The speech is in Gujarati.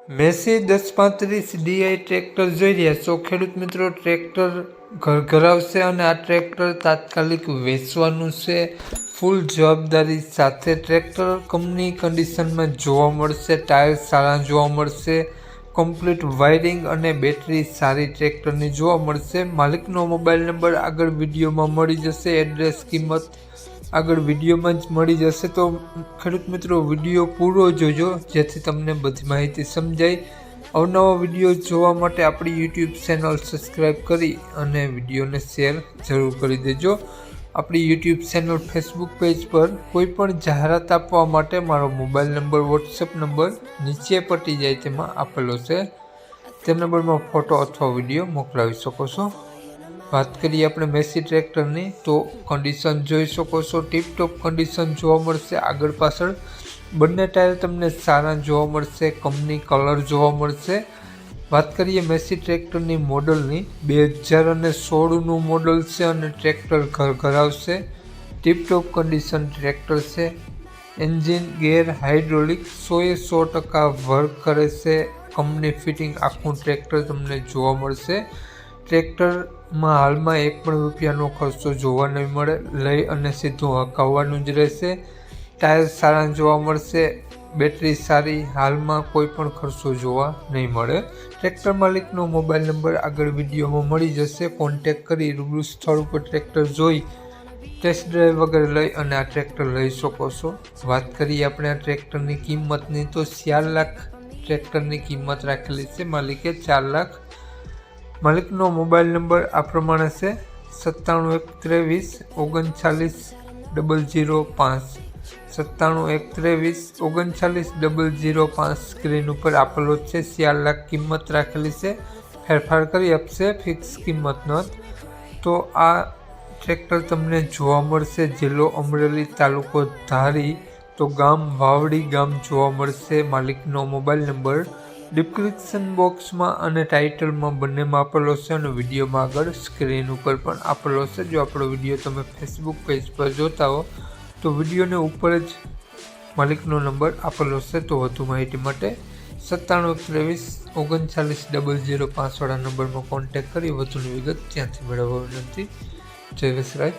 મેસી 1035 DI ટ્રેક્ટર જોઈ રહ્યા છો ખેડૂત મિત્રો। ટ્રેક્ટર ઘર આવશે અને આ ટ્રેક્ટર તાત્કાલિક વેચવાનું છે। ફૂલ જવાબદારી સાથે ટ્રેક્ટર કંપની કન્ડિશનમાં જોવા મળશે। ટાયર સારા જોવા મળશે। કમ્પ્લીટ વાયરિંગ અને બેટરી સારી ટ્રેક્ટરની જોવા મળશે। માલિકનો મોબાઈલ નંબર આગળ વિડીયોમાં મળી જશે। એડ્રેસ કિંમત આગળ વિડીયોમાં જ મળી જશે। તો ખેડૂત મિત્રો વિડીયો પૂરો જોજો જેથી તમને બધી માહિતી સમજાય। અવનવા વિડીયો જોવા માટે આપણી યુટ્યુબ ચેનલ સબસ્ક્રાઈબ કરી અને વિડીયોને શેર જરૂર કરી દેજો। આપણી યુટ્યુબ ચેનલ ફેસબુક પેજ પર કોઈ પણ જાહેરાત આપવા માટે મારો મોબાઈલ નંબર વોટ્સએપ નંબર નીચે પટી જાય તેમાં આપેલો છે। તે નંબરમાં ફોટો અથવા વિડીયો મોકલાવી શકો છો। વાત કરીએ આપણે મેસી ટ્રેક્ટરની તો કન્ડિશન જોઈ શકો છો। ટીપટોપ કન્ડિશન જોવા મળશે। આગળ પાછળ બંને ટાયર તમને સારા જોવા મળશે। કંપની કલર જોવા મળશે। વાત કરીએ મેસી ટ્રેક્ટરની મોડલની 2016નું મોડલ છે અને ટ્રેક્ટર ઘર આવશે। ટીપટોપ કન્ડિશન ટ્રેક્ટર છે। એન્જિન ગેર હાઇડ્રોલિક 100% વર્ક કરે છે। કંપની ફિટિંગ આખું ટ્રેક્ટર તમને જોવા મળશે। ટ્રેક્ટરમાં હાલમાં એક પણ રૂપિયાનો ખર્ચો જોવા નહીં મળે। લઈ અને સીધું હકાવવાનું જ રહેશે। ટાયર સારા જોવા મળશે। બેટરી સારી, હાલમાં કોઈ પણ ખર્ચો જોવા નહીં મળે। ટ્રેક્ટર માલિકનો મોબાઈલ નંબર આગળ વિડીયોમાં મળી જશે। કોન્ટેક્ટ કરી રૂબરૂ સ્થળ ઉપર ટ્રેક્ટર જોઈ ટેસ્ટ ડ્રાઈવ વગેરે લઈ અને આ ટ્રેક્ટર લઈ શકો છો। વાત કરીએ આપણે આ ટ્રેક્ટરની કિંમતની તો 4 લાખ ટ્રેક્ટરની કિંમત રાખેલી છે માલિકે 4 લાખ। માલિકનો મોબાઈલ નંબર આ પ્રમાણે છે 97 123 39 005 97 123 39 005 સ્ક્રીન ઉપર આપેલો છે। 4 લાખ કિંમત રાખેલી છે। ફેરફાર કરી આપશે, ફિક્સ કિંમત નથી। તો આ ટ્રેક્ટર તમને જોવા મળશે જિલ્લો અમરેલી, તાલુકો ધારી, તો ગામ વાવડી ગામ જોવા મળશે। માલિકનો મોબાઈલ નંબર ડિસ્ક્રિપ્શન બોક્સમાં અને ટાઇટલમાં બંનેમાં આપેલો છે અને વિડીયોમાં આગળ સ્ક્રીન ઉપર પણ આપેલો છે। જો આપણો વિડીયો તમે ફેસબુક પેજ પર જોતા હો તો વિડીયોને ઉપર જ માલિકનો નંબર આપેલો છે। તો વધુ માહિતી માટે 97 123 39 005 વાળા નંબરમાં કોન્ટેક્ટ કરી વધુની વિગત ત્યાંથી મેળવવા વિનંતી। જય વસરાજ।